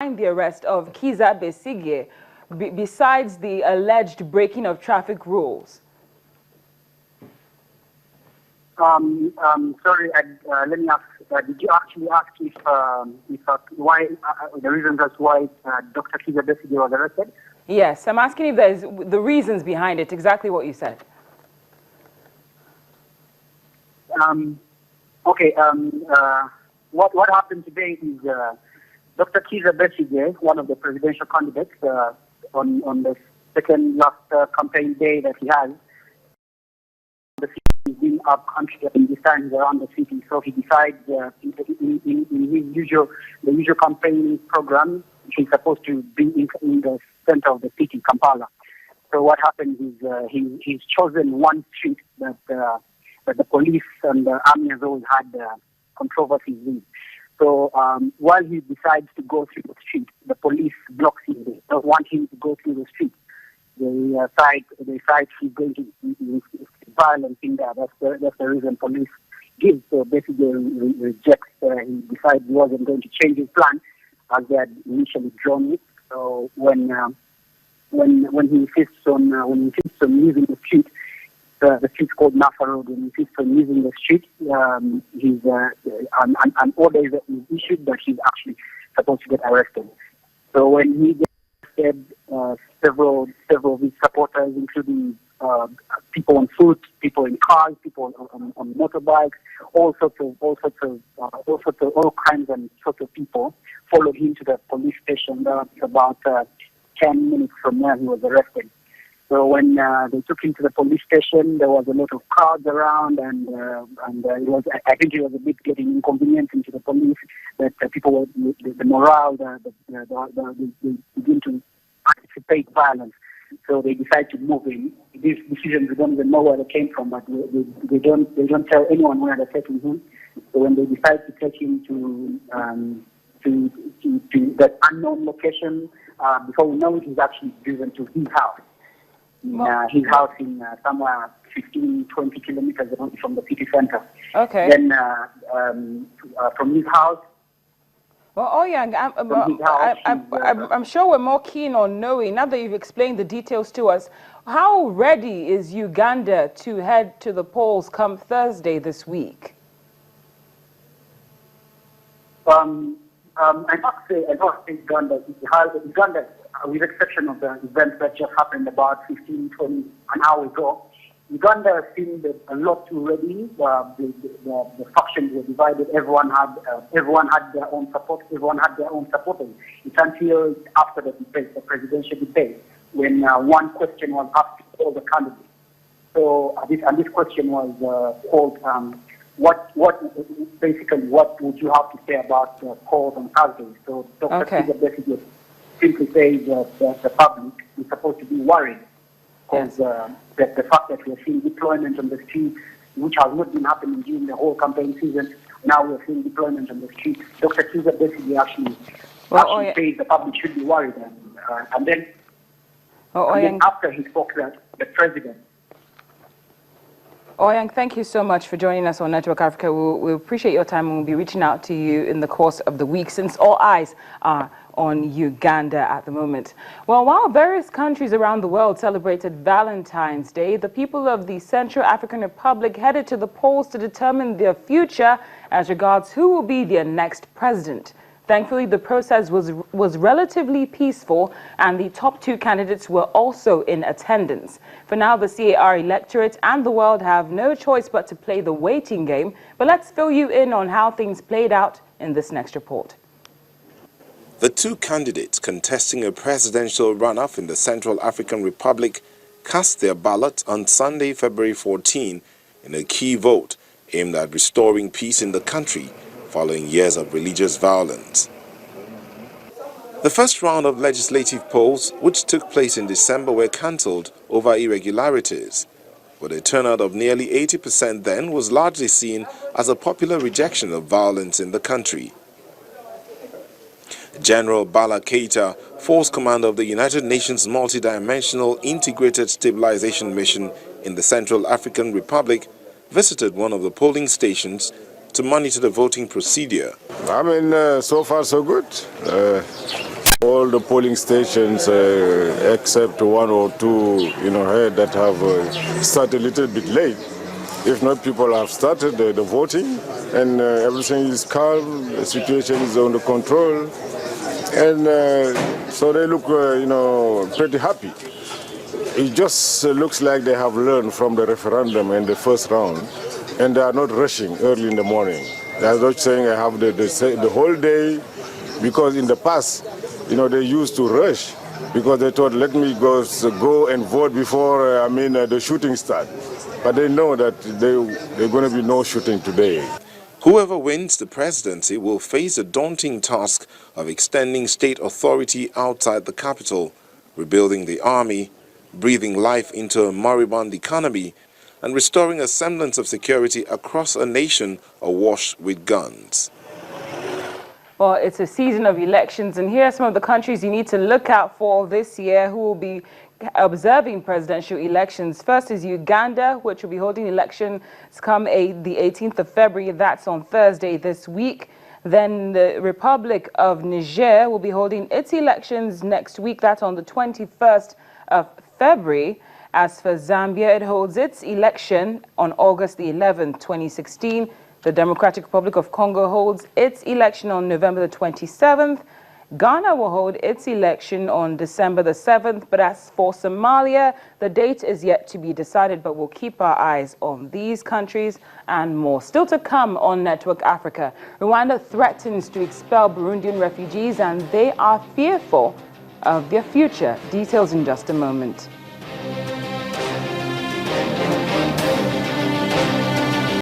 the arrest of Kizza Besigye, besides the alleged breaking of traffic rules? Sorry, let me ask, did you actually ask if why, the reasons as why Dr. Kizza Besigye was arrested? Yes, I'm asking if there's the reasons behind it, exactly what you said. Okay, what happened today is Dr. Kizza Besigye, one of the presidential candidates, on the second last campaign day that he has, the city is being up country and this time he's around the city, so he decides in his usual campaign program, which is supposed to be in the center of the city, Kampala. So what happens is he's chosen one street that the police and the army has always had controversies with. So while he decides to go through the street, the police blocks him. They don't want him to go through the street. They cite he's going to violence in there. That's the reason police give. So basically rejects. He decides he wasn't going to change his plan as they had initially drawn it. So when he insists on using the street, the street's called Nafa Road. When he insists on using the street, an order is issued that he's actually supposed to get arrested. So when he gets arrested, several of his supporters, including people on foot, people in cars, people on motorbikes, all kinds and sorts of people followed him to the police station. About 10 minutes from where he was arrested. So when they took him to the police station, there was a lot of crowds around, and I think it was a bit getting inconveniencing to the police that people were the morale, they begin to anticipate violence. So they decide to move him. These decisions, we don't even know where they came from, but they don't tell anyone where they're taking him. So when they decide to take him to that unknown location, before we know it, he's actually driven to his house. His house in somewhere 15, 20 kilometers away from the city center. Okay. Then from his house. Well, Oyang, I'm sure we're more keen on knowing, now that you've explained the details to us, how ready is Uganda to head to the polls come Thursday this week? I must say Uganda, with exception of the events that just happened about 15, 20, an hour ago, Uganda seemed a lot too ready. The factions were divided. Everyone had their own support. Everyone had their own supporters. It's until after the debate, the presidential debate, when one question was asked to all the candidates. So this question was called, what would you have to say about the calls on Thursday? So Dr. Kizza basically simply says that the public is supposed to be worried because the fact that we are seeing deployment on the streets, which has not been happening during the whole campaign season, now we are seeing deployment on the streets. Dr. Kizza basically actually says the public should be worried. And then after he spoke that, the president. Oyang, thank you so much for joining us on Network Africa. We appreciate your time, and we'll be reaching out to you in the course of the week, since all eyes are on Uganda at the moment. Well, while various countries around the world celebrated Valentine's Day, the people of the Central African Republic headed to the polls to determine their future as regards who will be their next president. Thankfully, the process was relatively peaceful, and the top two candidates were also in attendance. For now, the C.A.R. electorate and the world have no choice but to play the waiting game. But let's fill you in on how things played out in this next report. The two candidates contesting a presidential runoff in the Central African Republic cast their ballots on Sunday, February 14, in a key vote aimed at restoring peace in the country following years of religious violence. The first round of legislative polls, which took place in December, were cancelled over irregularities, but a turnout of nearly 80% then was largely seen as a popular rejection of violence in the country. General Bala Keita, Force Commander of the United Nations Multidimensional Integrated Stabilization Mission in the Central African Republic, visited one of the polling stations to monitor the voting procedure. I mean, so far so good. All the polling stations, except one or two, here that have started a little bit late. If not, people have started the voting, and everything is calm. The situation is under control, and so they look, pretty happy. It just looks like they have learned from the referendum in the first round, and they are not rushing early in the morning. They are not saying I have the whole day, because in the past, they used to rush because they thought, let me go and vote before the shooting starts. But they know that there's going to be no shooting today. Whoever wins the presidency will face the daunting task of extending state authority outside the capital, rebuilding the army, breathing life into a moribund economy, and restoring a semblance of security across a nation awash with guns. Well, it's a season of elections, and here are some of the countries you need to look out for this year who will be observing presidential elections. First is Uganda, which will be holding elections come the 18th of February. That's on Thursday this week. Then the Republic of Niger will be holding its elections next week. That's on the 21st of February. As for Zambia, it holds its election on August the 11th, 2016. The Democratic Republic of Congo holds its election on November the 27th. Ghana will hold its election on December the 7th. But as for Somalia, the date is yet to be decided, but we'll keep our eyes on these countries and more. Still to come on Network Africa, Rwanda threatens to expel Burundian refugees, and they are fearful of their future. Details in just a moment.